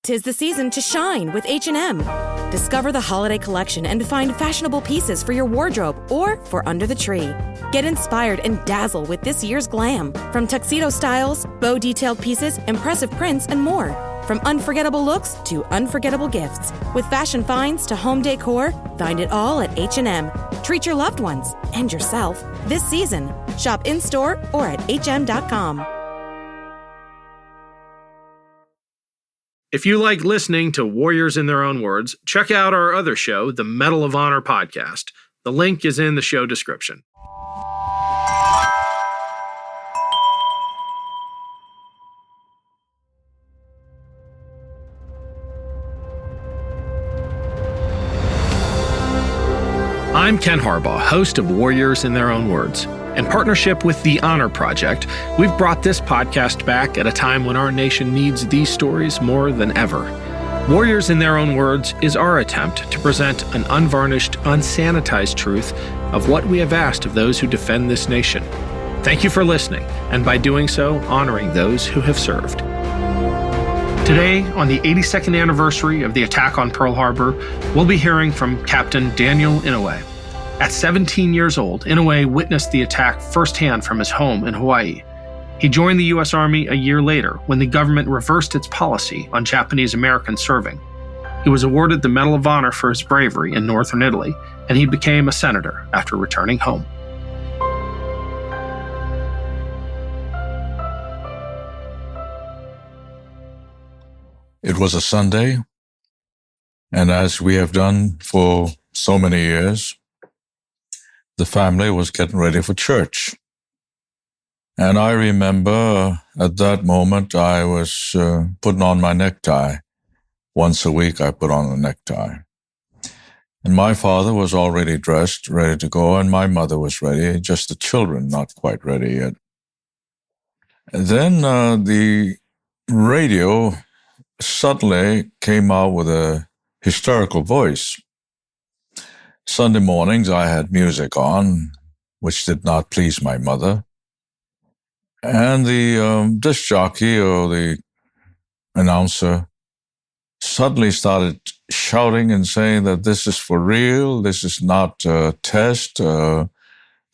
'Tis the season to shine with H&M. Discover the holiday collection and find fashionable pieces for your wardrobe or for under the tree. Get inspired and dazzle with this year's glam. From tuxedo styles, bow detailed pieces, impressive prints, and more. From unforgettable looks to unforgettable gifts. With fashion finds to home decor, find it all at H&M. Treat your loved ones and yourself this season. Shop in-store or at hm.com. If you like listening to Warriors in Their Own Words, check out our other show, the Medal of Honor podcast. The link is in the show description. I'm Ken Harbaugh, host of Warriors in Their Own Words. In partnership with the Honor Project, we've brought this podcast back at a time when our nation needs these stories more than ever. Warriors in Their Own Words is our attempt to present an unvarnished, unsanitized truth of what we have asked of those who defend this nation. Thank you for listening, and by doing so, honoring those who have served. Today, on the 82nd anniversary of the attack on Pearl Harbor, we'll be hearing from Captain Daniel Inouye. At 17 years old, Inouye witnessed the attack firsthand from his home in Hawaii. He joined the U.S. Army a year later when the government reversed its policy on Japanese Americans serving. He was awarded the Medal of Honor for his bravery in northern Italy, and he became a senator after returning home. It was a Sunday, and as we have done for so many years, the family was getting ready for church. And I remember at that moment I was putting on my necktie. Once a week I put on a necktie. And my father was already dressed, ready to go, and my mother was ready, just the children not quite ready yet. And then the radio suddenly came out with a hysterical voice. Sunday mornings, I had music on, which did not please my mother. And the disc jockey or the announcer suddenly started shouting and saying that this is for real, this is not a test. The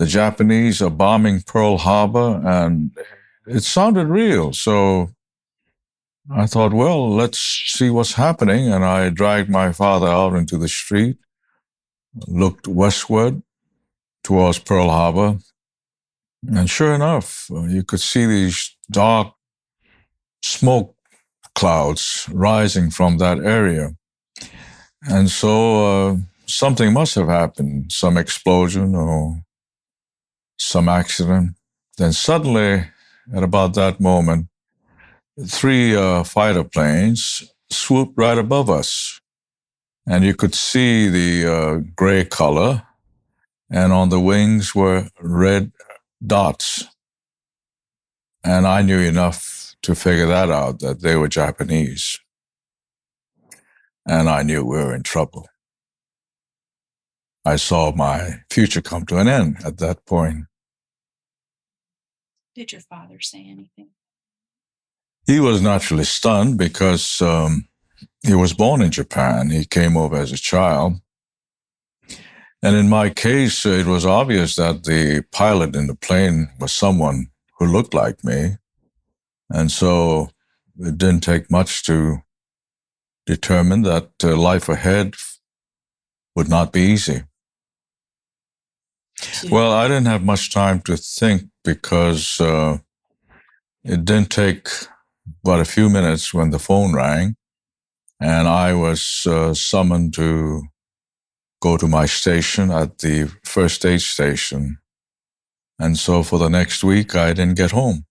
Japanese are bombing Pearl Harbor, and it sounded real. So I thought, well, let's see what's happening. And I dragged my father out into the street, looked westward towards Pearl Harbor, and sure enough, you could see these dark smoke clouds rising from that area. And so something must have happened, some explosion or some accident. Then suddenly, at about that moment, 3 fighter planes swooped right above us. And you could see the gray color, and on the wings were red dots. And I knew enough to figure that out, that they were Japanese. And I knew we were in trouble. I saw my future come to an end at that point. Did your father say anything? He was naturally stunned because he was born in Japan. He came over as a child. And in my case, it was obvious that the pilot in the plane was someone who looked like me. And so it didn't take much to determine that life ahead would not be easy. Well, I didn't have much time to think because it didn't take but a few minutes when the phone rang, and I was summoned to go to my station at the first aid station. And so for the next week, I didn't get home.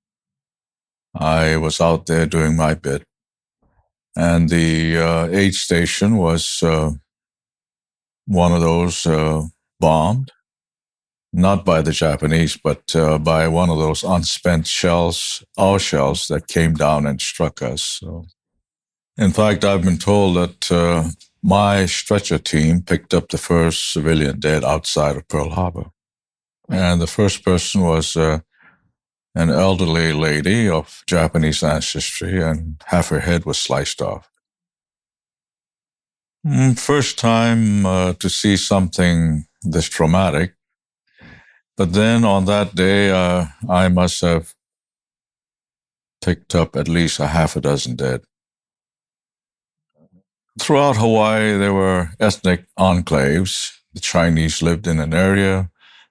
I was out there doing my bit. And the aid station was one of those bombed, not by the Japanese, but by one of those unspent shells, our shells that came down and struck us. So, in fact, I've been told that my stretcher team picked up the first civilian dead outside of Pearl Harbor. And the first person was an elderly lady of Japanese ancestry, and half her head was sliced off. First time to see something this traumatic. But then on that day, I must have picked up at least a half a dozen dead. Throughout Hawaii, there were ethnic enclaves. The Chinese lived in an area,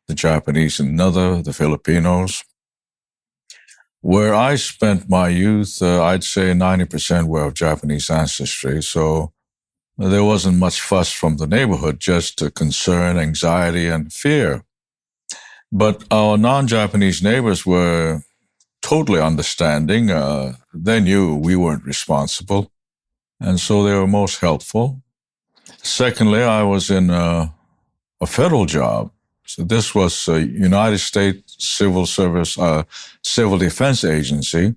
the Japanese in another, the Filipinos. Where I spent my youth, I'd say 90% were of Japanese ancestry. So there wasn't much fuss from the neighborhood, just concern, anxiety, and fear. But our non-Japanese neighbors were totally understanding. They knew we weren't responsible, and so they were most helpful. Secondly, I was in a federal job. So this was a United States Civil Service, Civil Defense Agency.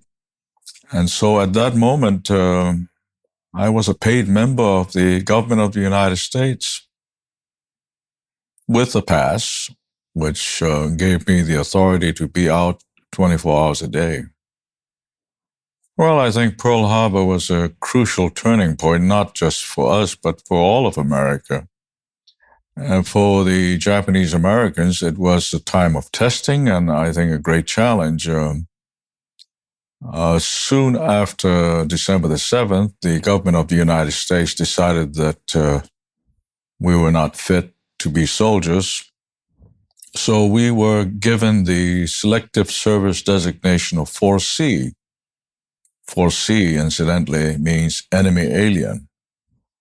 And so at that moment, I was a paid member of the government of the United States with a pass, which gave me the authority to be out 24 hours a day. Well, I think Pearl Harbor was a crucial turning point, not just for us, but for all of America. And for the Japanese Americans, it was a time of testing and I think a great challenge. Soon after December the 7th, the government of the United States decided that we were not fit to be soldiers. So we were given the Selective Service designation of 4C. 4C, incidentally, means enemy alien.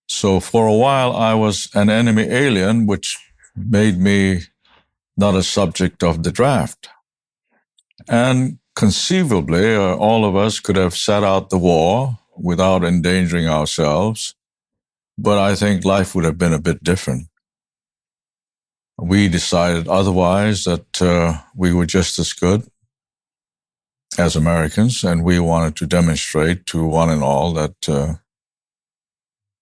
So for a while, I was an enemy alien, which made me not a subject of the draft. And conceivably, all of us could have sat out the war without endangering ourselves, but I think life would have been a bit different. We decided otherwise, that we were just as good as Americans, and we wanted to demonstrate to one and all that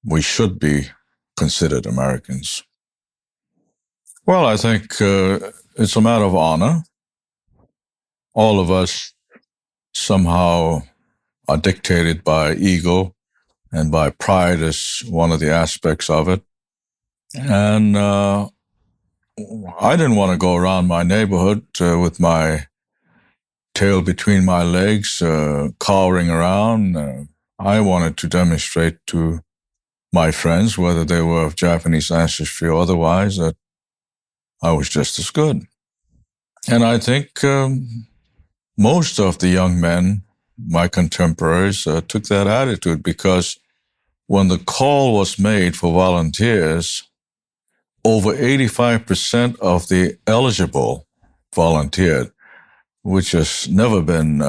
we should be considered Americans. Well, I think it's a matter of honor. All of us somehow are dictated by ego and by pride as one of the aspects of it. And I didn't want to go around my neighborhood with my tail between my legs, cowering around. I wanted to demonstrate to my friends, whether they were of Japanese ancestry or otherwise, that I was just as good. And I think most of the young men, my contemporaries, took that attitude, because when the call was made for volunteers, over 85% of the eligible volunteered, which has never been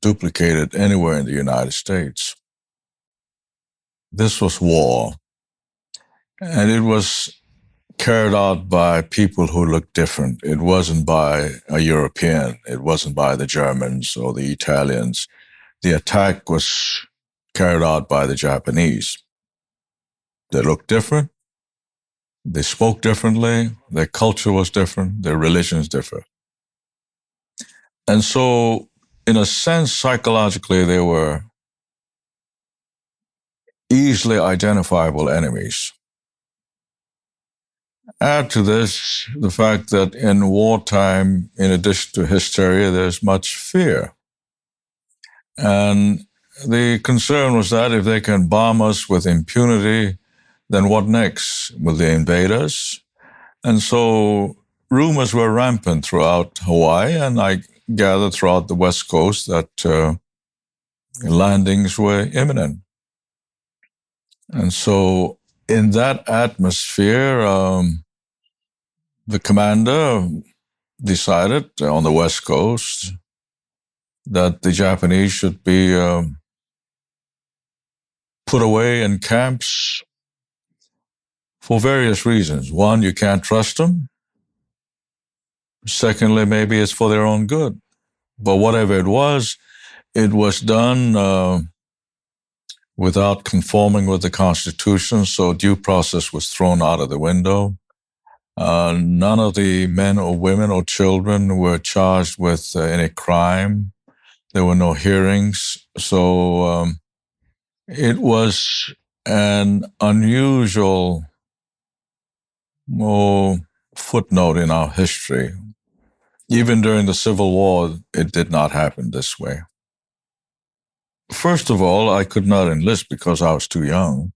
duplicated anywhere in the United States. This was war, and it was carried out by people who looked different. It wasn't by a European. It wasn't by the Germans or the Italians. The attack was carried out by the Japanese. They looked different. They spoke differently. Their culture was different. Their religions differed. And so, in a sense, psychologically, they were easily identifiable enemies. Add to this the fact that in wartime, in addition to hysteria, there's much fear. And the concern was that if they can bomb us with impunity, then what next? Will they invade us? And so rumors were rampant throughout Hawaii, and I gathered throughout the West Coast that landings were imminent. And so in that atmosphere, the commander decided on the West Coast that the Japanese should be put away in camps for various reasons. One, you can't trust them. Secondly, maybe it's for their own good. But whatever it was done without conforming with the Constitution, so due process was thrown out of the window. None of the men or women or children were charged with any crime. There were no hearings. So it was an unusual footnote in our history. Even during the Civil War, it did not happen this way. First of all, I could not enlist because I was too young.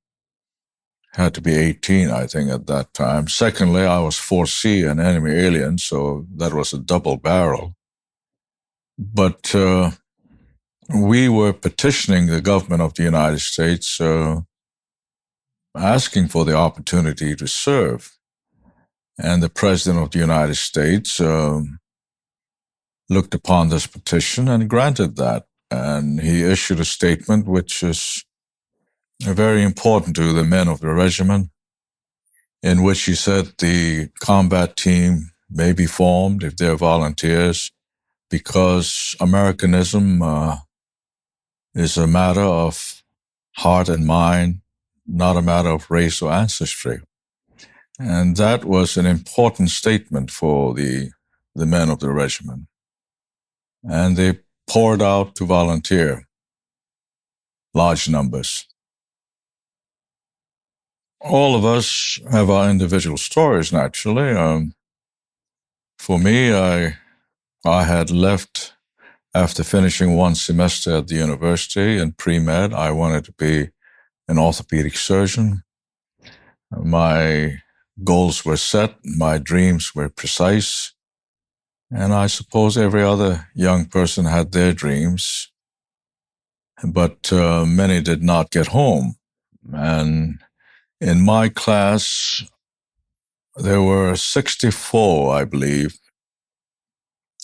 Had to be 18, I think, at that time. Secondly, I was 4C, an enemy alien, so that was a double barrel. But we were petitioning the government of the United States, asking for the opportunity to serve. And the President of the United States looked upon this petition and granted that. And he issued a statement which is very important to the men of the regiment, in which he said the combat team may be formed if they're volunteers, because Americanism is a matter of heart and mind, not a matter of race or ancestry. And that was an important statement for the men of the regiment. And they poured out to volunteer, large numbers. All of us have our individual stories, naturally. For me, I had left after finishing one semester at the university in pre-med. I wanted to be an orthopedic surgeon. My goals were set, my dreams were precise, and I suppose every other young person had their dreams, but many did not get home. And in my class, there were 64, I believe,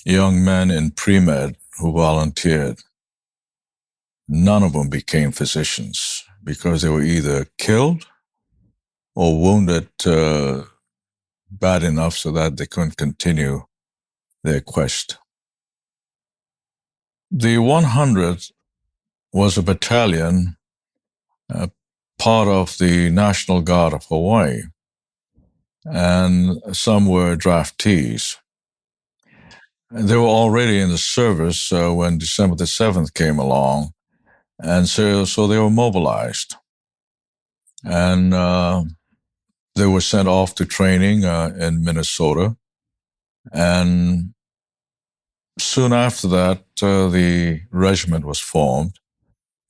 young men in pre-med who volunteered. None of them became physicians because they were either killed or wounded bad enough so that they couldn't continue their quest. The 100th was a battalion, part of the National Guard of Hawaii, and some were draftees. They were already in the service when December the 7th came along, and so they were mobilized. And they were sent off to training in Minnesota. And soon after that, the regiment was formed,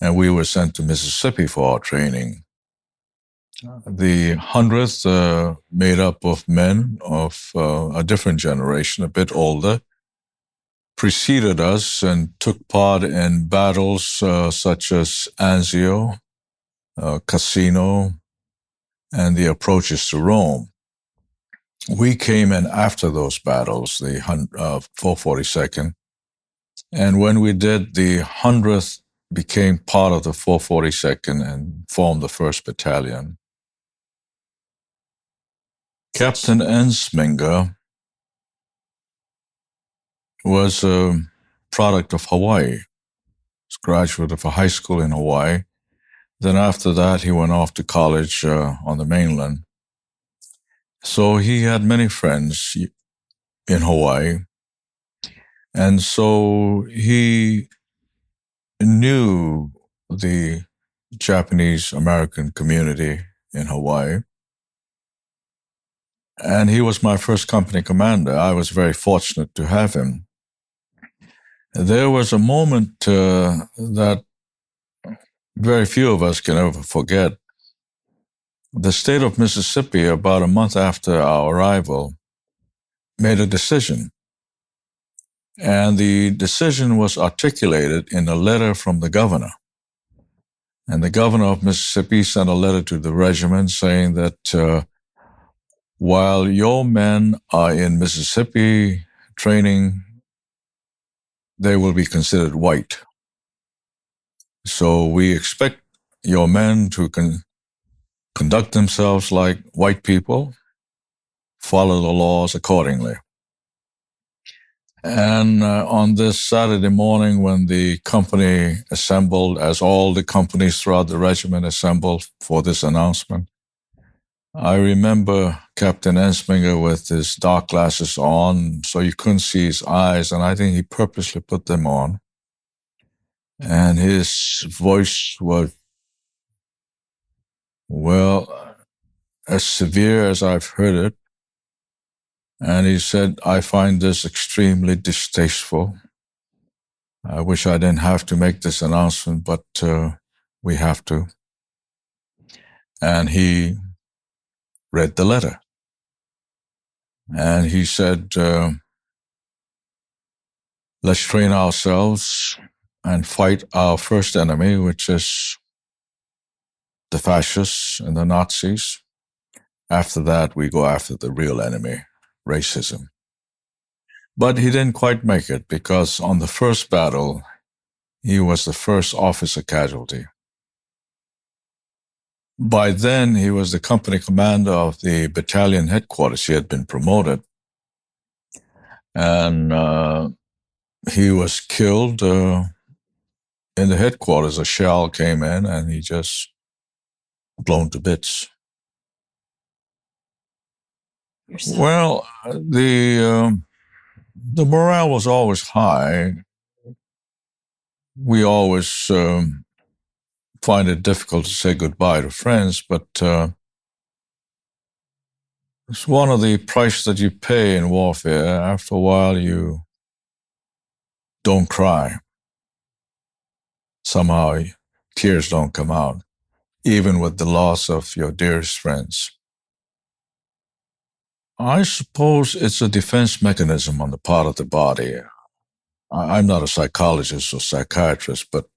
and we were sent to Mississippi for our training. The 100th, made up of men of a different generation, a bit older, preceded us and took part in battles such as Anzio, Cassino, and the approaches to Rome. We came in after those battles, the 442nd, and when we did, the 100th became part of the 442nd and formed the 1st Battalion. Captain Ensminger was a product of Hawaii. He was a graduate of a high school in Hawaii. Then after that, he went off to college on the mainland. So he had many friends in Hawaii. And so he knew the Japanese-American community in Hawaii. And he was my first company commander. I was very fortunate to have him. There was a moment that very few of us can ever forget. The state of Mississippi, about a month after our arrival, made a decision. And the decision was articulated in a letter from the governor. And the governor of Mississippi sent a letter to the regiment saying that while your men are in Mississippi training, they will be considered white. So we expect your men to conduct themselves like white people, follow the laws accordingly. And on this Saturday morning, when the company assembled, as all the companies throughout the regiment assembled for this announcement, I remember Captain Ensminger with his dark glasses on, so you couldn't see his eyes, and I think he purposely put them on. And his voice was Well, as severe as I've heard it. And he said, I find this extremely distasteful. I wish I didn't have to make this announcement, but we have to. And he read the letter. And he said, let's train ourselves and fight our first enemy, which is the fascists and the Nazis. After that, we go after the real enemy, racism. But he didn't quite make it because on the first battle, he was the first officer casualty. By then, he was the company commander of the battalion headquarters. He had been promoted. And he was killed in the headquarters. A shell came in and he just blown to bits. Well, the morale was always high. We always find it difficult to say goodbye to friends, but it's one of the prices that you pay in warfare. After a while, you don't cry. Somehow, tears don't come out, even with the loss of your dearest friends. I suppose it's a defense mechanism on the part of the body. I'm not a psychologist or psychiatrist, but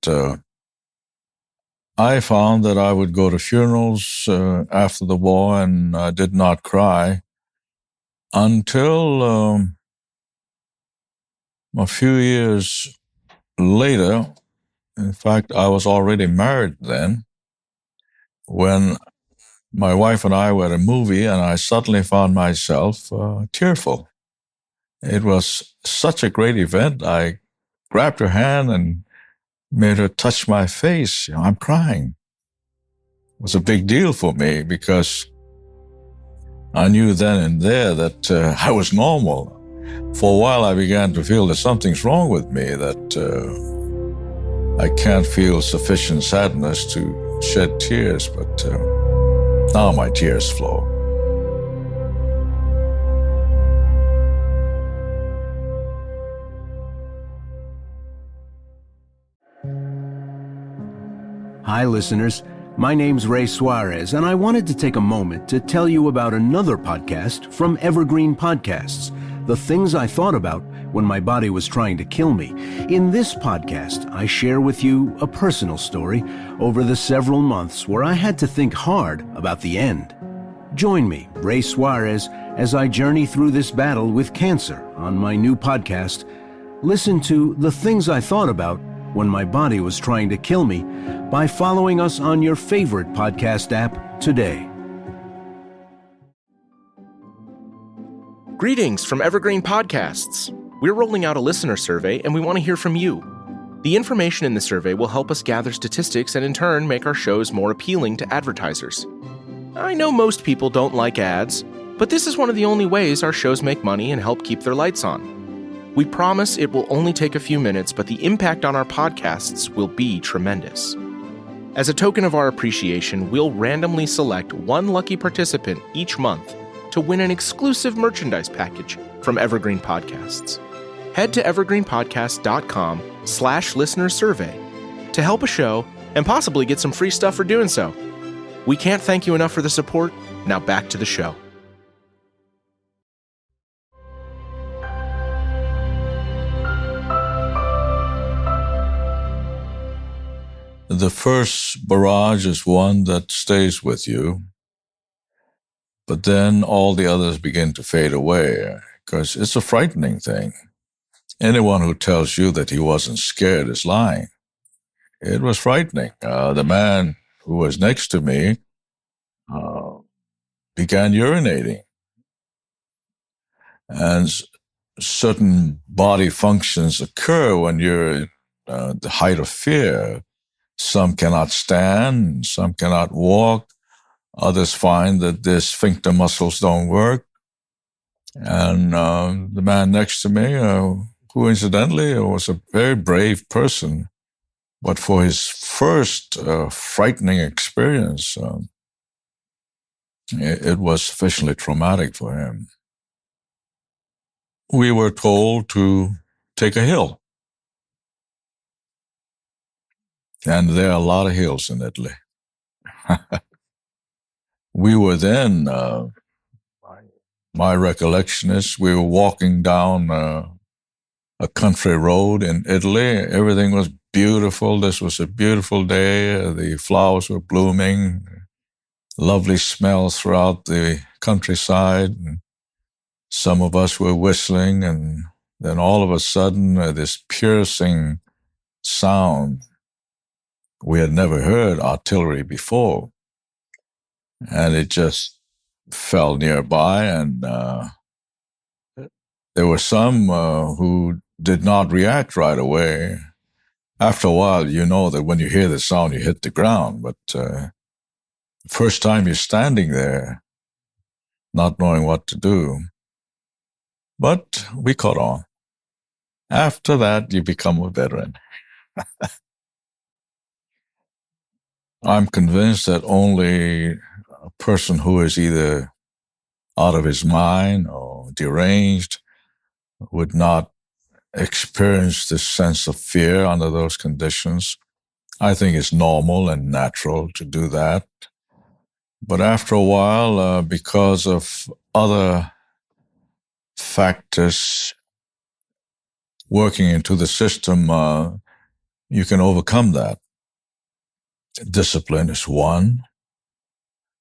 I found that I would go to funerals after the war and I did not cry until a few years later. In fact, I was already married then, when my wife and I were at a movie and I suddenly found myself tearful. It was such a great event. I grabbed her hand and made her touch my face. I'm crying. It was a big deal for me because I knew then and there that I was normal. For a while, I began to feel that something's wrong with me, that I can't feel sufficient sadness to shed tears, but now my tears flow. Hi, listeners. My name's Ray Suarez, and I wanted to take a moment to tell you about another podcast from Evergreen Podcasts, The Things I Thought About When My Body Was Trying to Kill Me. In this podcast, I share with you a personal story over the several months where I had to think hard about the end. Join me, Ray Suarez, as I journey through this battle with cancer on my new podcast. Listen to The Things I Thought About When My Body Was Trying to Kill Me by following us on your favorite podcast app today. Greetings from Evergreen Podcasts. We're rolling out a listener survey and we want to hear from you. The information in the survey will help us gather statistics and in turn make our shows more appealing to advertisers. I know most people don't like ads, but this is one of the only ways our shows make money and help keep their lights on. We promise it will only take a few minutes, but the impact on our podcasts will be tremendous. As a token of our appreciation, we'll randomly select one lucky participant each month to win an exclusive merchandise package from Evergreen Podcasts. Head to evergreenpodcast.com/listener survey to help a show and possibly get some free stuff for doing so. We can't thank you enough for the support. Now back to the show. The first barrage is one that stays with you, but then all the others begin to fade away because it's a frightening thing. Anyone who tells you that he wasn't scared is lying. It was frightening. The man who was next to me began urinating. And certain body functions occur when you're in the height of fear. Some cannot stand, some cannot walk. Others find that their sphincter muscles don't work. And the man next to me, who incidentally was a very brave person, but for his first frightening experience, It was sufficiently traumatic for him. We were told to take a hill. And there are a lot of hills in Italy. We were then, my recollection is, we were walking down a country road in Italy. Everything was beautiful. This was a beautiful day. The flowers were blooming, lovely smells throughout the countryside. And some of us were whistling, and then all of a sudden, this piercing sound. We had never heard artillery before, and it just fell nearby, and there were some who did not react right away. After a while, you know that when you hear the sound, you hit the ground, but the first time you're standing there, not knowing what to do. But we caught on. After that, you become a veteran. I'm convinced that only a person who is either out of his mind or deranged would not experience this sense of fear under those conditions. I think it's normal and natural to do that. But after a while, because of other factors working into the system, you can overcome that. Discipline is one.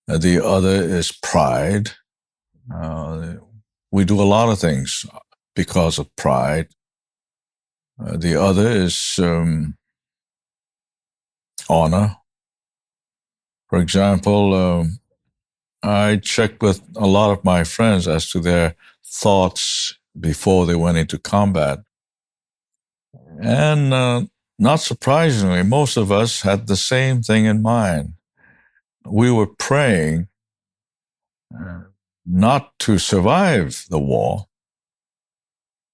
The other is pride. We do a lot of things because of pride. The other is honor. For example, I checked with a lot of my friends as to their thoughts before they went into combat. And not surprisingly, most of us had the same thing in mind. We were praying not to survive the war,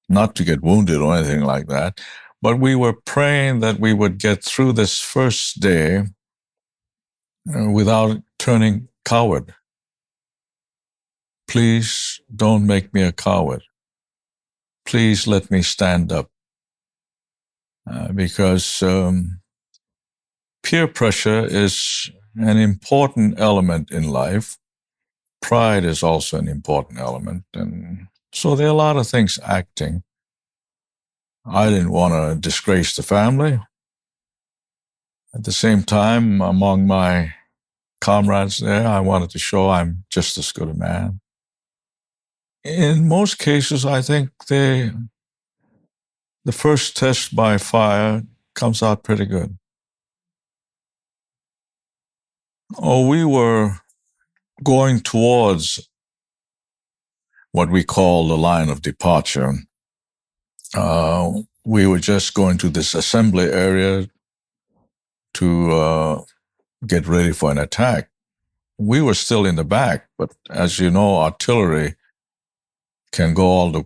not to get wounded or anything like that, but we were praying that we would get through this first day without turning coward. Please don't make me a coward. Please let me stand up. Because peer pressure is an important element in life. Pride is also an important element. And so there are a lot of things acting. I didn't want to disgrace the family. At the same time, among my comrades there, I wanted to show I'm just as good a man. In most cases, I think the first test by fire comes out pretty good. We were going towards what we call the line of departure. We were just going to this assembly area to get ready for an attack. We were still in the back, but as you know, artillery can go all the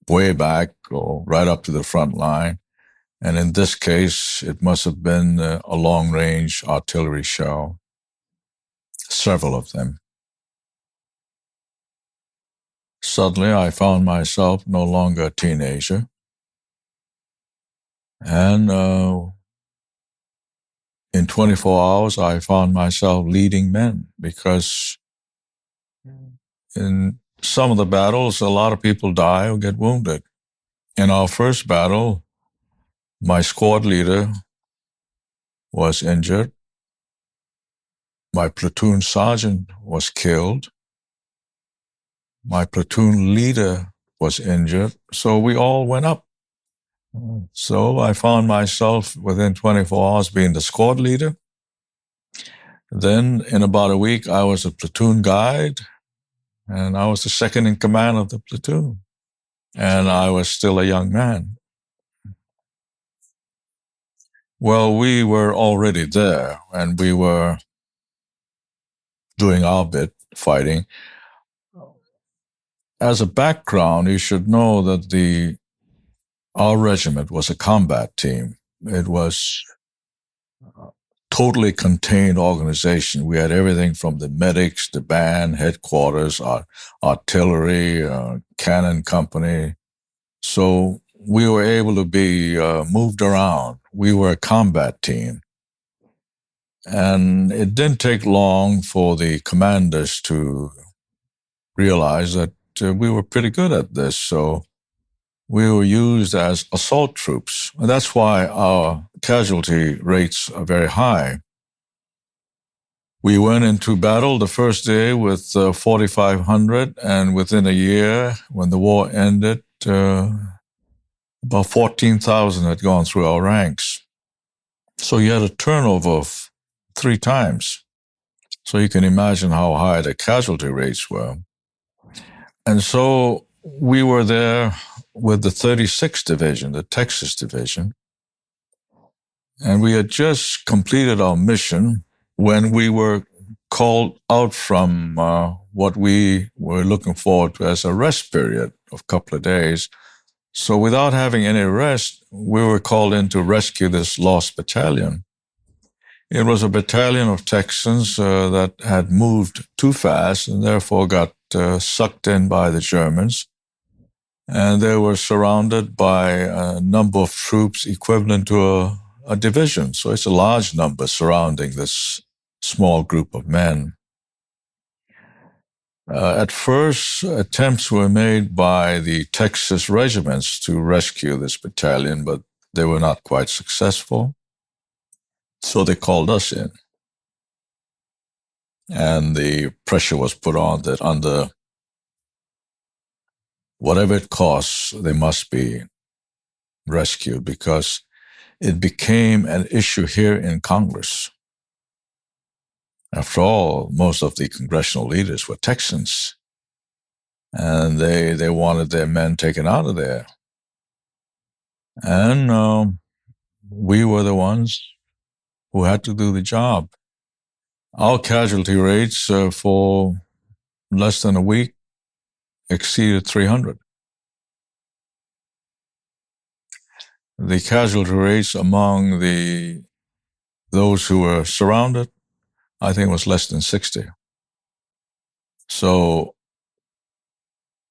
way back or right up to the front line. And in this case, it must have been a long-range artillery shell, several of them. Suddenly, I found myself no longer a teenager. And in 24 hours, I found myself leading men because in some of the battles, a lot of people die or get wounded. In our first battle, my squad leader was injured. My platoon sergeant was killed. My platoon leader was injured. So we all went up. So I found myself within 24 hours being the squad leader. Then in about a week, I was a platoon guide, and I was the second in command of the platoon. And I was still a young man. Well, we were already there, and we were doing our bit, fighting. As a background, you should know that our regiment was a combat team. It was totally contained organization. We had everything from the medics, the band, headquarters, our artillery, cannon company. So we were able to be moved around. We were a combat team. And it didn't take long for the commanders to realize that we were pretty good at this. So we were used as assault troops. And that's why our casualty rates are very high. We went into battle the first day with 4,500, and within a year, when the war ended, about 14,000 had gone through our ranks. So you had a turnover of 3 times. So you can imagine how high the casualty rates were. And so we were there with the 36th Division, the Texas Division, and we had just completed our mission when we were called out from what we were looking forward to as a rest period of a couple of days. So without having any rest, we were called in to rescue this lost battalion. It was a battalion of Texans that had moved too fast and therefore got sucked in by the Germans. And they were surrounded by a number of troops equivalent to a division. So it's a large number surrounding this small group of men. At first, attempts were made by the Texas regiments to rescue this battalion, but they were not quite successful. So they called us in. And the pressure was put on that under whatever it costs, they must be rescued, because it became an issue here in Congress. After all, most of the congressional leaders were Texans, and they wanted their men taken out of there. And we were the ones who had to do the job. Our casualty rates for less than a week exceeded 300. The casualty rates among those who were surrounded, I think, was less than 60. So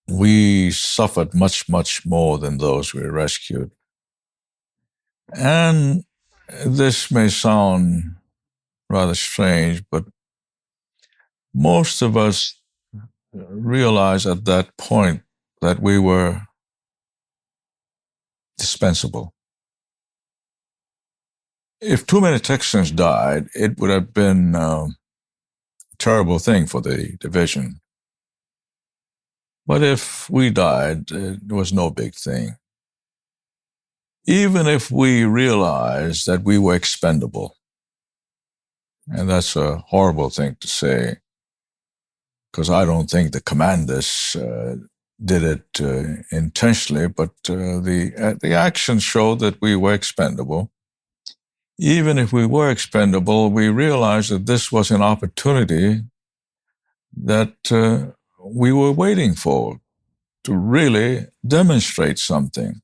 we suffered much, much more than those we rescued. And this may sound rather strange, but most of us realized at that point that we were dispensable. If too many Texans died, it would have been a terrible thing for the division. But if we died, it was no big thing. Even if we realized that we were expendable, and that's a horrible thing to say, because I don't think the commanders did it intentionally, but the actions showed that we were expendable. Even if we were expendable, we realized that this was an opportunity that we were waiting for, to really demonstrate something.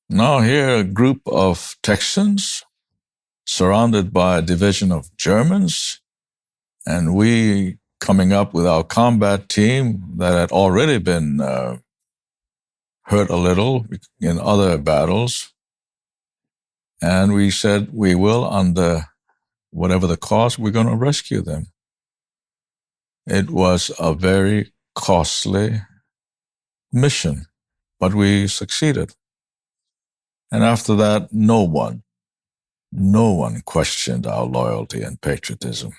Now here, a group of Texans surrounded by a division of Germans, and we coming up with our combat team that had already been hurt a little in other battles. And we said, we will, under whatever the cost, we're going to rescue them. It was a very costly mission, but we succeeded. And after that, no one questioned our loyalty and patriotism.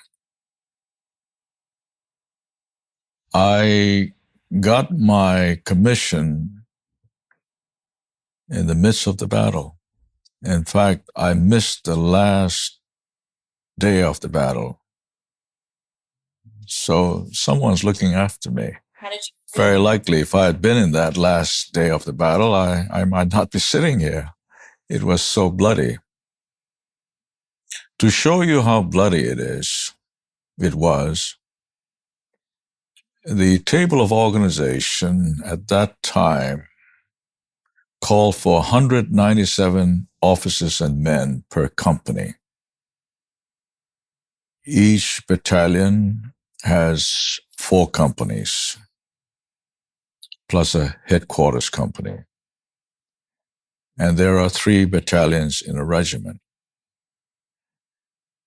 I got my commission in the midst of the battle. In fact, I missed the last day of the battle. So someone's looking after me. How did you feel? Very likely, if I had been in that last day of the battle, I might not be sitting here. It was so bloody. To show you how bloody it was, the table of organization at that time called for 197 officers and men per company. Each battalion has 4 companies, plus a headquarters company. And there are 3 battalions in a regiment.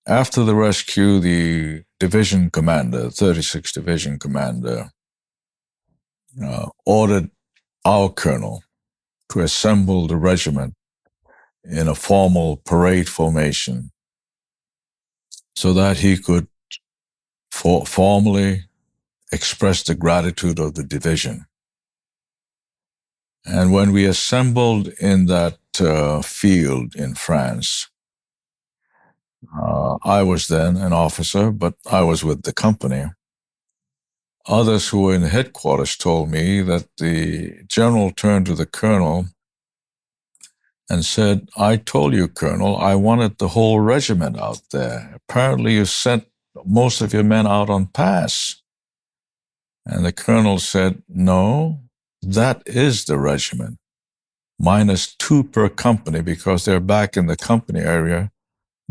After the rescue, the division commander, 36th Division commander, ordered our colonel to assemble the regiment in a formal parade formation so that he could formally express the gratitude of the division. And when we assembled in that field in France, I was then an officer, but I was with the company. Others who were in headquarters told me that the general turned to the colonel and said, "I told you, Colonel, I wanted the whole regiment out there. Apparently you sent most of your men out on pass." And the colonel said, "No, that is the regiment, minus 2 per company because they're back in the company area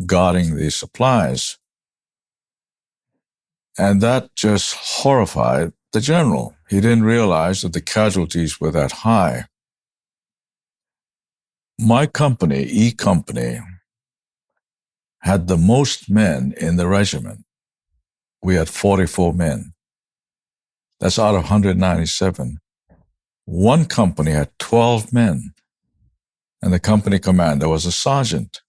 guarding the supplies." And that just horrified the general. He didn't realize that the casualties were that high. My company, E Company, had the most men in the regiment. We had 44 men. That's out of 197. One company had 12 men, and the company commander was a sergeant.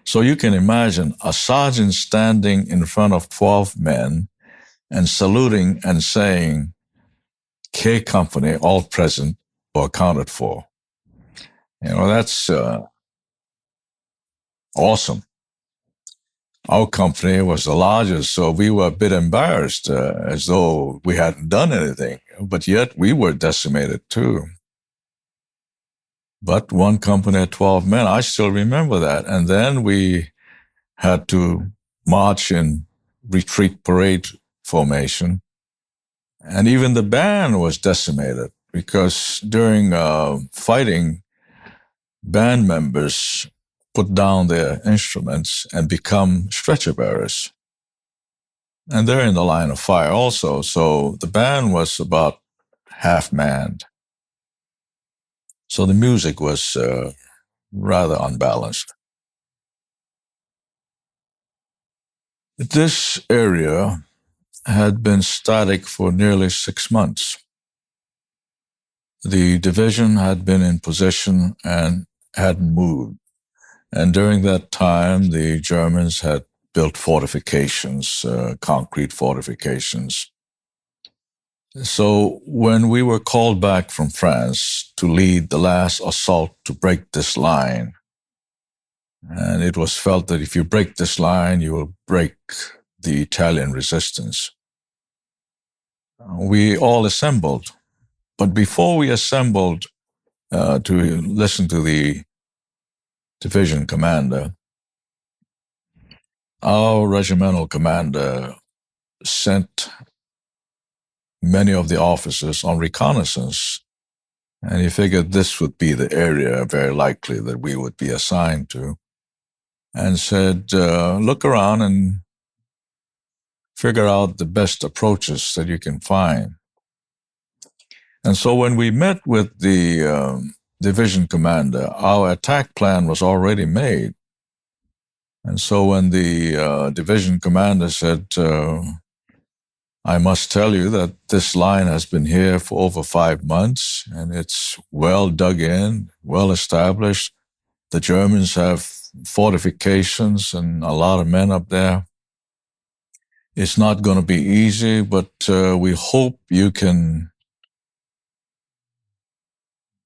So you can imagine a sergeant standing in front of 12 men and saluting and saying, "K Company, all present or accounted for." That's awesome. Our company was the largest, so we were a bit embarrassed, as though we hadn't done anything. But yet we were decimated too. But one company had 12 men. I still remember that. And then we had to march in retreat parade formation. And even the band was decimated because during fighting, band members put down their instruments and become stretcher bearers. And they're in the line of fire also. So the band was about half-manned. So the music was rather unbalanced. This area had been static for nearly 6 months. The division had been in position and hadn't moved. And during that time, the Germans had built fortifications, concrete fortifications. So when we were called back from France to lead the last assault to break this line, and it was felt that if you break this line, you will break the Italian resistance, we all assembled. But before we assembled to listen to the division commander, our regimental commander sent many of the officers on reconnaissance, and he figured this would be the area very likely that we would be assigned to, and said, look around and figure out the best approaches that you can find. And so when we met with the division commander, our attack plan was already made. And so when the division commander said, "I must tell you that this line has been here for over 5 months, and it's well dug in, well established. The Germans have fortifications and a lot of men up there. It's not going to be easy, but we hope you can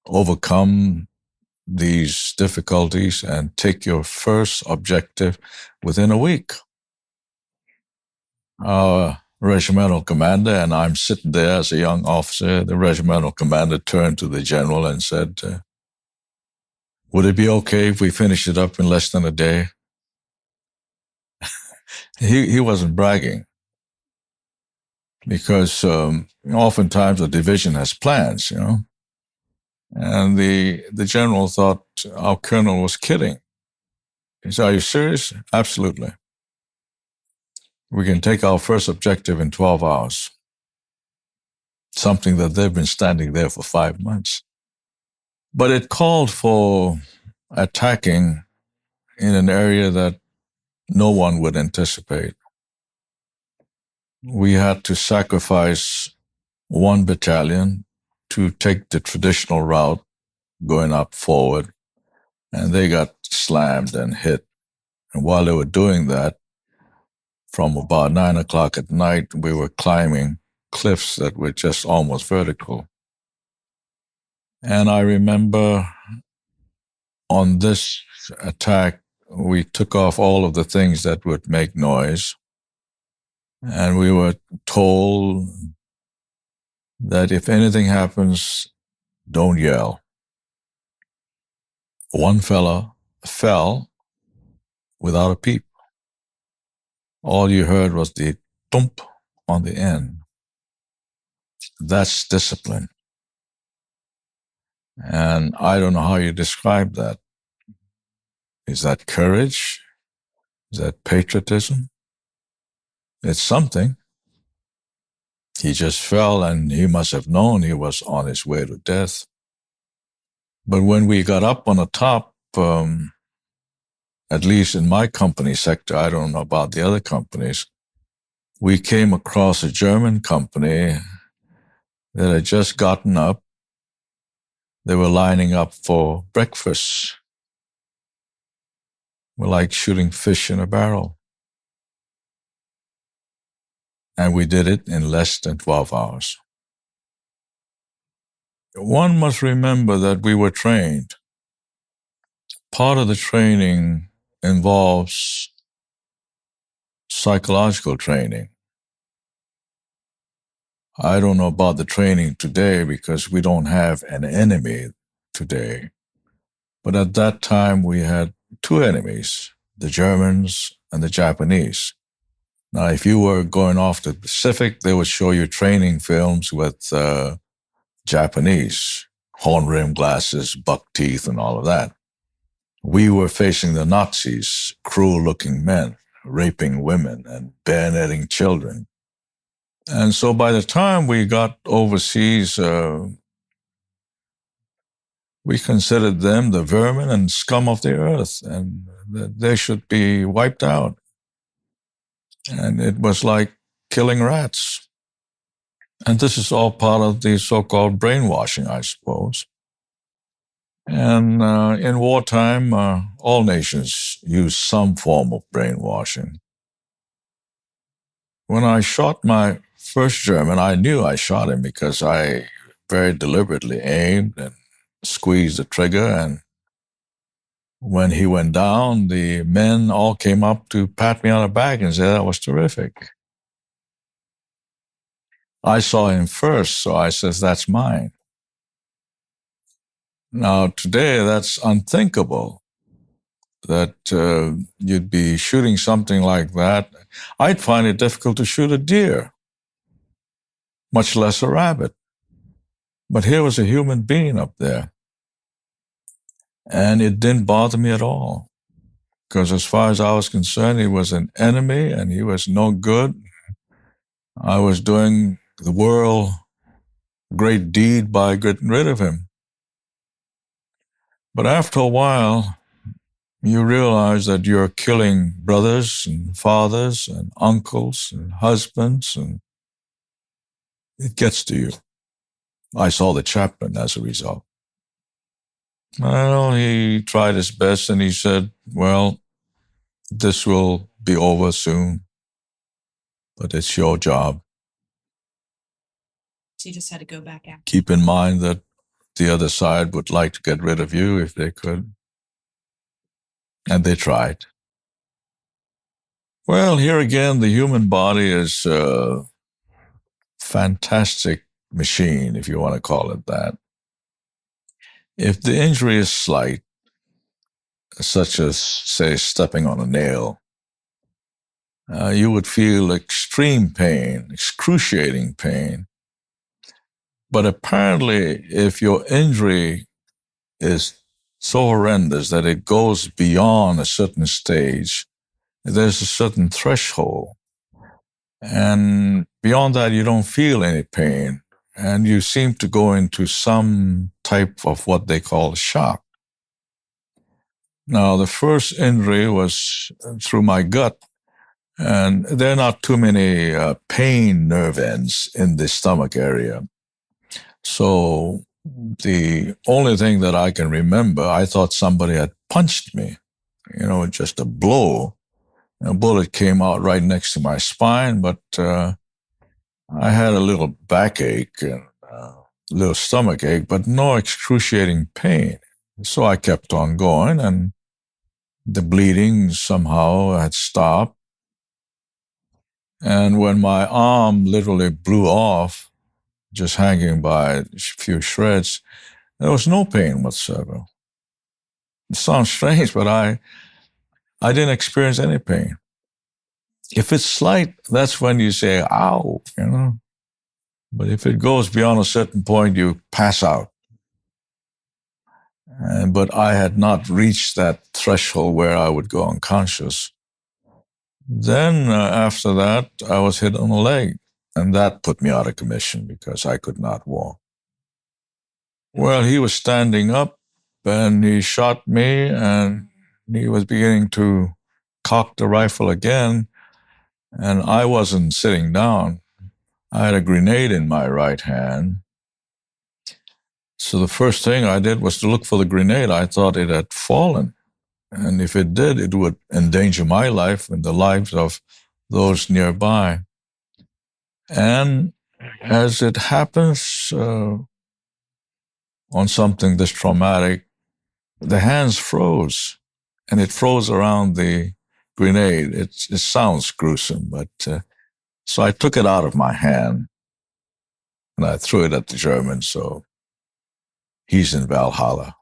overcome these difficulties and take your first objective within a week." Our regimental commander, and I'm sitting there as a young officer, the regimental commander turned to the general and said, "Would it be okay if we finish it up in less than a day?" He wasn't bragging, because oftentimes a division has plans, And the general thought our colonel was kidding. He said, "Are you serious?" "Absolutely." we can take our first objective in 12 hours, something that they've been standing there for 5 months. But it called for attacking in an area that no one would anticipate. We had to sacrifice one battalion to take the traditional route going up forward, and they got slammed and hit. And while they were doing that, from about 9 o'clock at night, we were climbing cliffs that were just almost vertical. And I remember on this attack, we took off all of the things that would make noise. And we were told that if anything happens, don't yell. One fella fell without a peep. All you heard was the thump on the end. That's discipline. And I don't know how you describe that. Is that courage? Is that patriotism? It's something. He just fell, and he must have known he was on his way to death. But when we got up on the top, at least in my company sector, I don't know about the other companies, we came across a German company that had just gotten up. They were lining up for breakfast. We're like shooting fish in a barrel. And we did it in less than 12 hours. One must remember that we were trained. Part of the training involves psychological training. I don't know about the training today because we don't have an enemy today. But at that time, we had two enemies, the Germans and the Japanese. Now, if you were going off to the Pacific, they would show you training films with Japanese, horn-rimmed glasses, buck teeth, and all of that. We were facing the Nazis, cruel-looking men, raping women and bayoneting children. And so by the time we got overseas, we considered them the vermin and scum of the earth, and they should be wiped out. And it was like killing rats. And this is all part of the so-called brainwashing, I suppose. And in wartime, all nations use some form of brainwashing. When I shot my first German, I knew I shot him because I very deliberately aimed and squeezed the trigger. And when he went down, the men all came up to pat me on the back and say that was terrific. I saw him first, so I says, that's mine. Now, today, that's unthinkable that you'd be shooting something like that. I'd find it difficult to shoot a deer, much less a rabbit. But here was a human being up there. And it didn't bother me at all. Because as far as I was concerned, he was an enemy and he was no good. I was doing the world a great deed by getting rid of him. But after a while, you realize that you're killing brothers and fathers and uncles and husbands, and it gets to you. I saw the chaplain as a result. Well, he tried his best and he said, well, this will be over soon, but it's your job. So you just had to go back out. Keep in mind that the other side would like to get rid of you if they could. And they tried. Well, here again, the human body is a fantastic machine, if you want to call it that. If the injury is slight, such as, say, stepping on a nail, you would feel extreme pain, excruciating pain. But apparently, if your injury is so horrendous that it goes beyond a certain stage, there's a certain threshold And beyond that, you don't feel any pain. And you seem to go into some type of what they call shock. Now, the first injury was through my gut, and there are not too many pain nerve ends in the stomach area. So the only thing that I can remember, I thought somebody had punched me, just a blow. A bullet came out right next to my spine, but I had a little backache and a little stomach ache, but no excruciating pain. So I kept on going, and the bleeding somehow had stopped. And when my arm literally blew off, just hanging by a few shreds, there was no pain whatsoever. It sounds strange, but I didn't experience any pain. If it's slight, that's when you say, ow, But if it goes beyond a certain point, you pass out. But I had not reached that threshold where I would go unconscious. Then after that, I was hit on the leg, and that put me out of commission because I could not walk. Well, he was standing up, and he shot me, and he was beginning to cock the rifle again, and I wasn't sitting down. I had a grenade in my right hand. So the first thing I did was to look for the grenade. I thought it had fallen. And if it did, it would endanger my life and the lives of those nearby. And as it happens on something this traumatic, the hands froze, and it froze around the grenade. It sounds gruesome, but so I took it out of my hand and I threw it at the German. So he's in Valhalla.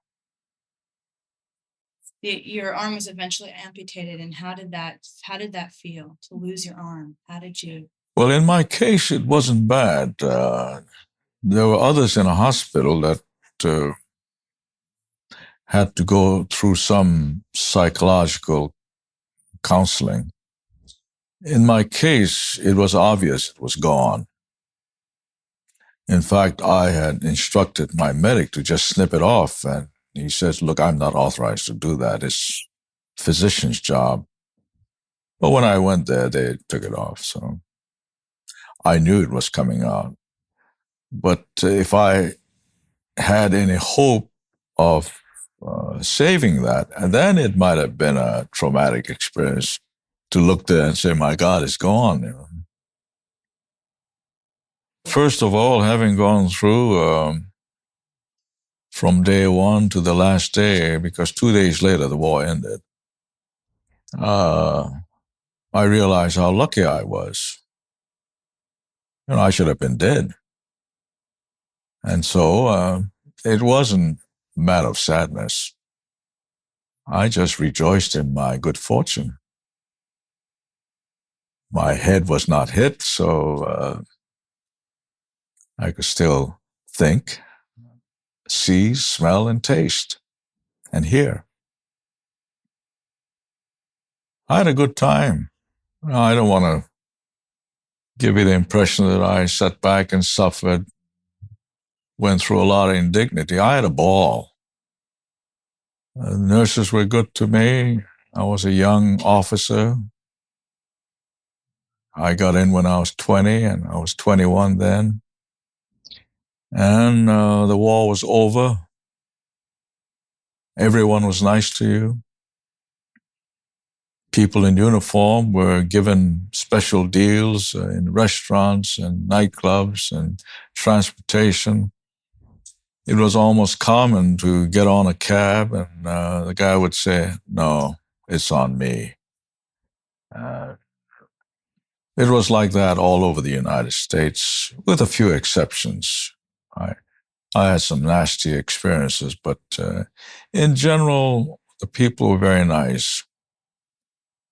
Your arm was eventually amputated, and how did that feel to lose your arm? How did you? Well, in my case, it wasn't bad. There were others in a hospital that had to go through some psychological counseling. In my case, it was obvious it was gone. In fact, I had instructed my medic to just snip it off, and he says, look, I'm not authorized to do that. It's physician's job. But when I went there, they took it off, so I knew it was coming out. But if I had any hope of saving that, and then it might have been a traumatic experience to look there and say, my God, it's gone. First of all, having gone through from day one to the last day, because 2 days later the war ended, I realized how lucky I was. I should have been dead. And so it wasn't a matter of sadness. I just rejoiced in my good fortune. My head was not hit, so I could still think, see, smell, and taste, and hear. I had a good time. I don't want to give you the impression that I sat back and suffered, went through a lot of indignity. I had a ball. The nurses were good to me. I was a young officer. I got in when I was 20, and I was 21 then. And the war was over. Everyone was nice to you. People in uniform were given special deals in restaurants and nightclubs and transportation. It was almost common to get on a cab and the guy would say, no, it's on me. It was like that all over the United States, with a few exceptions. I had some nasty experiences, but in general, the people were very nice.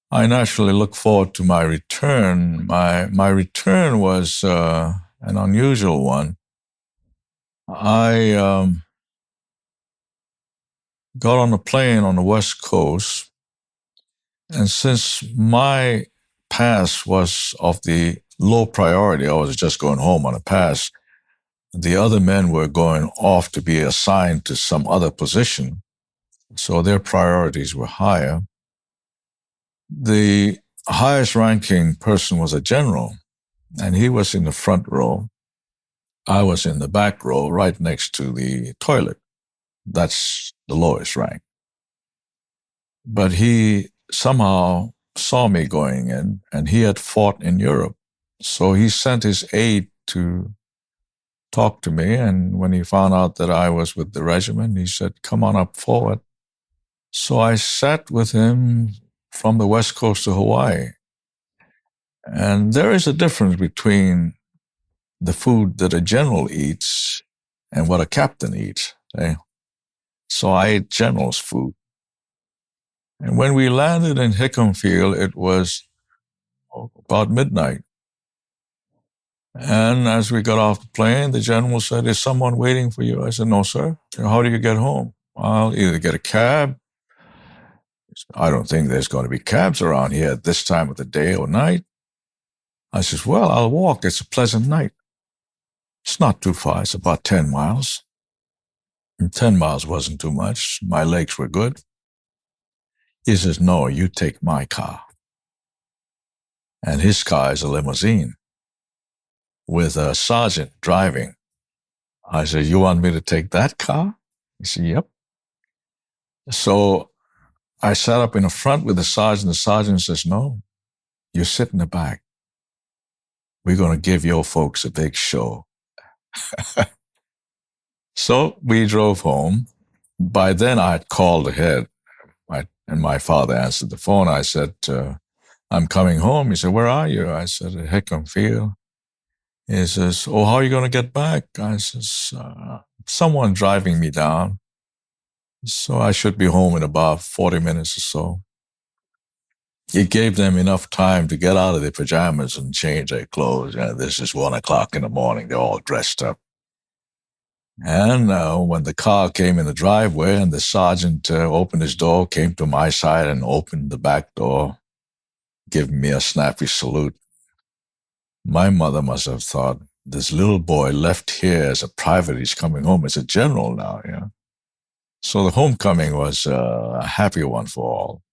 I naturally look forward to my return. My return was an unusual one. I got on a plane on the West Coast, and since my past was of the low priority. I was just going home on a pass. The other men were going off to be assigned to some other position, so their priorities were higher. The highest ranking person was a general, and he was in the front row. I was in the back row, right next to the toilet. That's the lowest rank. But he somehow saw me going in, and he had fought in Europe. So he sent his aide to talk to me, and when he found out that I was with the regiment, he said, "Come on up forward." So I sat with him from the West Coast to Hawaii. And there is a difference between the food that a general eats and what a captain eats. So I ate general's food. And when we landed in Hickam Field, it was about midnight. And as we got off the plane, the general said, "Is someone waiting for you?" I said, "No, sir." "How do you get home?" "I'll either get a cab." "I don't think there's going to be cabs around here at this time of the day or night." I says, "Well, I'll walk. It's a pleasant night. It's not too far. It's about 10 miles. And 10 miles wasn't too much. My legs were good. He says, "No, you take my car." And his car is a limousine with a sergeant driving. I said, "You want me to take that car?" He said, "Yep." So I sat up in the front with the sergeant. The sergeant says, "No, you sit in the back. We're going to give your folks a big show." So we drove home. By then I had called ahead, and my father answered the phone. I said, "I'm coming home." He said, "Where are you?" I said, "At Hickam Field." He says, "Oh, how are you going to get back?" I says, "Someone driving me down. So I should be home in about 40 minutes or so." It gave them enough time to get out of their pajamas and change their clothes. This is 1 o'clock in the morning. They're all dressed up. And when the car came in the driveway and the sergeant opened his door, came to my side and opened the back door, giving me a snappy salute, my mother must have thought, this little boy left here as a private, he's coming home as a general now. So the homecoming was a happy one for all.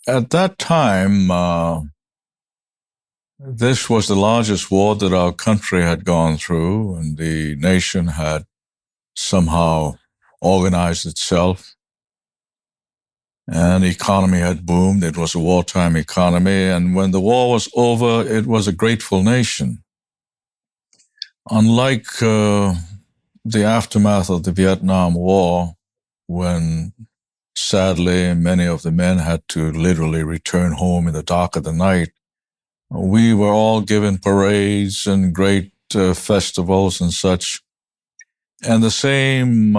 At that time, this was the largest war that our country had gone through, and the nation had somehow organized itself, and the economy had boomed. It was a wartime economy, and when the war was over, it was a grateful nation. Unlike the aftermath of the Vietnam War, when sadly many of the men had to literally return home in the dark of the night, we were all given parades and great festivals and such. And the same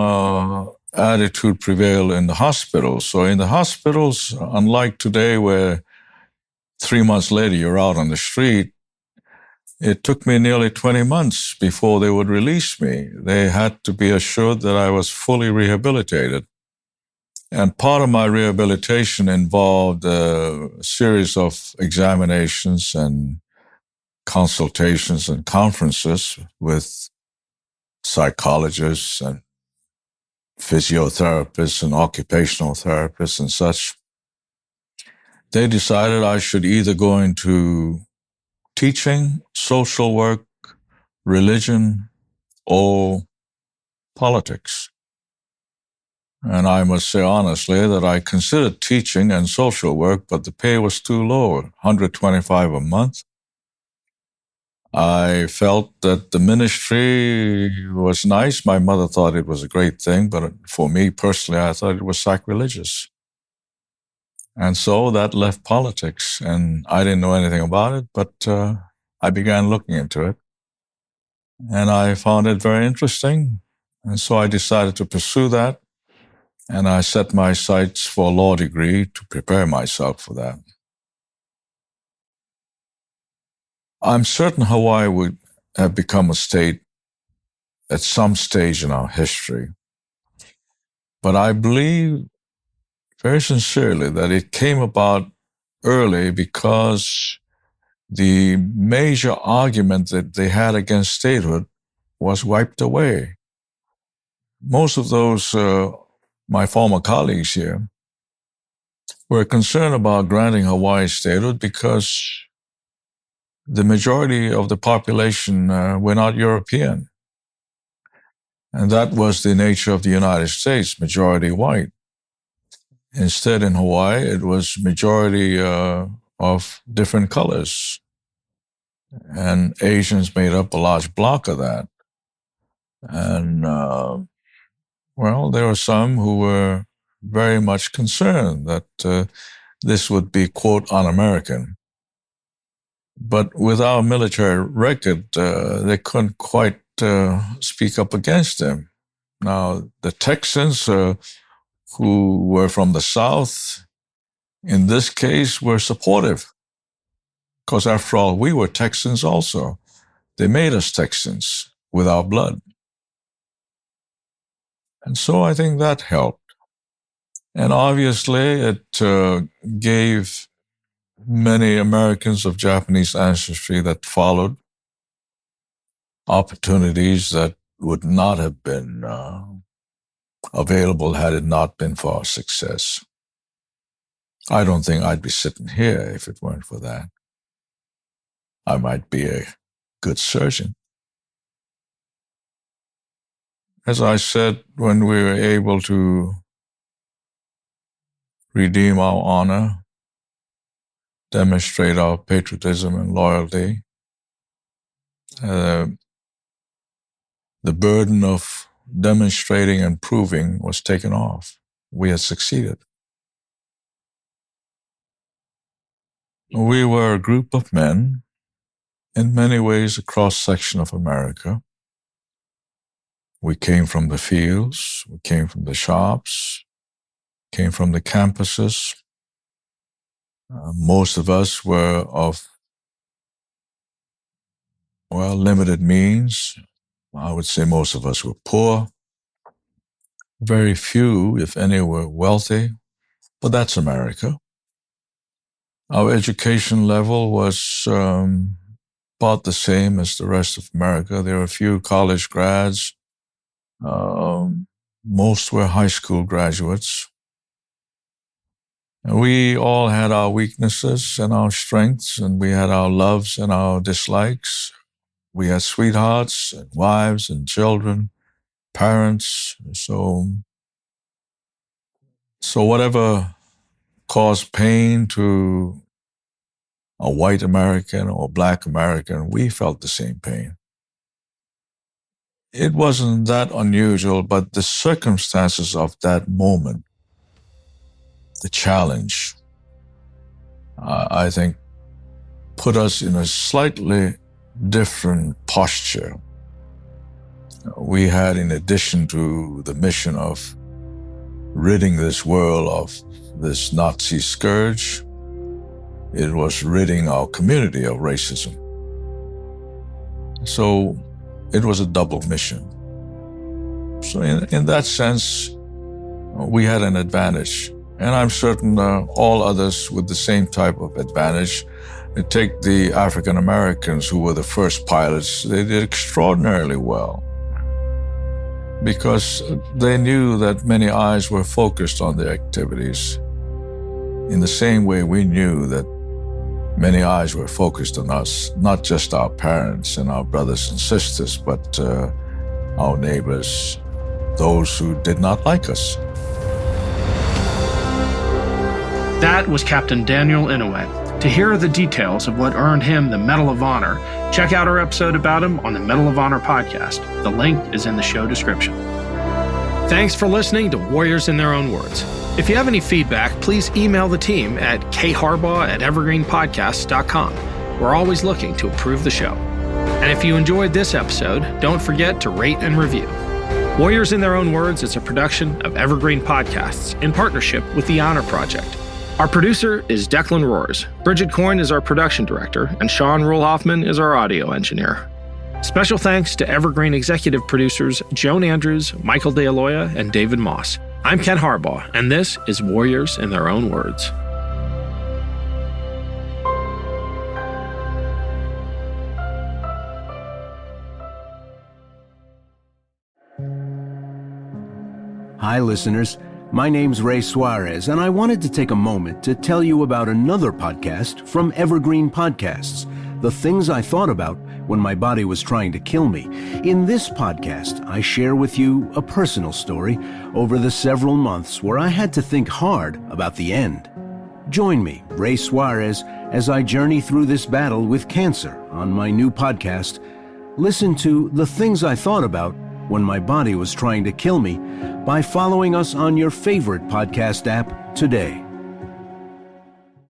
attitude prevailed in the hospitals. So in the hospitals, unlike today where 3 months later you're out on the street, it took me nearly 20 months before they would release me. They had to be assured that I was fully rehabilitated. And part of my rehabilitation involved a series of examinations and consultations and conferences with psychologists and physiotherapists and occupational therapists and such. They decided I should either go into teaching, social work, religion, or politics. And I must say honestly that I considered teaching and social work, but the pay was too low, $125 a month. I felt that the ministry was nice. My mother thought it was a great thing, but for me personally, I thought it was sacrilegious. And so that left politics, and I didn't know anything about it, but I began looking into it. And I found it very interesting. And so I decided to pursue that. And I set my sights for a law degree to prepare myself for that. I'm certain Hawaii would have become a state at some stage in our history. But I believe very sincerely that it came about early because the major argument that they had against statehood was wiped away. Most of those, my former colleagues here, were concerned about granting Hawaii statehood because the majority of the population were not European. And that was the nature of the United States, majority white. Instead, in Hawaii, it was majority of different colors. And Asians made up a large block of that. And, well, there were some who were very much concerned that this would be, quote, un-American. But with our military record, they couldn't quite speak up against them. Now, the Texans who were from the South, in this case, were supportive. Because after all, we were Texans also. They made us Texans with our blood. And so I think that helped. And obviously, it gave many Americans of Japanese ancestry that followed opportunities that would not have been available had it not been for our success. I don't think I'd be sitting here if it weren't for that. I might be a good surgeon. As I said, when we were able to redeem our honor, demonstrate our patriotism and loyalty, the burden of demonstrating and proving was taken off. We had succeeded. We were a group of men, in many ways a cross-section of America. We came from the fields, we came from the shops, came from the campuses. Most of us were of, well, limited means. I would say most of us were poor. Very few, if any, were wealthy, but that's America. Our education level was about the same as the rest of America. There were a few college grads. Most were high school graduates. And we all had our weaknesses and our strengths, and we had our loves and our dislikes. We had sweethearts and wives and children, parents. So whatever caused pain to a white American or black American, we felt the same pain. It wasn't that unusual, but the circumstances of that moment, the challenge, I think, put us in a slightly different posture. We had, in addition to the mission of ridding this world of this Nazi scourge, it was ridding our community of racism. So it was a double mission. So in that sense, we had an advantage. And I'm certain all others with the same type of advantage. Take the African Americans who were the first pilots, they did extraordinarily well because they knew that many eyes were focused on their activities. In the same way, we knew that many eyes were focused on us, not just our parents and our brothers and sisters, but our neighbors, those who did not like us. That was Captain Daniel Inouye. To hear the details of what earned him the Medal of Honor, check out our episode about him on the Medal of Honor podcast. The link is in the show description. Thanks for listening to Warriors in Their Own Words. If you have any feedback, please email the team at kharbaugh@evergreenpodcasts.com. We're always looking to improve the show. And if you enjoyed this episode, don't forget to rate and review. Warriors in Their Own Words is a production of Evergreen Podcasts in partnership with the Honor Project. Our producer is Declan Roars. Bridget Coyne is our production director, and Sean Rule-Hoffman is our audio engineer. Special thanks to Evergreen executive producers Joan Andrews, Michael DeAloia, and David Moss. I'm Ken Harbaugh, and this is Warriors in Their Own Words. Hi, listeners. My name's Ray Suarez, and I wanted to take a moment to tell you about another podcast from Evergreen Podcasts, The Things I Thought About When My Body Was Trying to Kill Me. In this podcast, I share with you a personal story over the several months where I had to think hard about the end. Join me, Ray Suarez, as I journey through this battle with cancer on my new podcast. Listen to The Things I Thought About When My Body Was Trying to Kill Me by following us on your favorite podcast app today.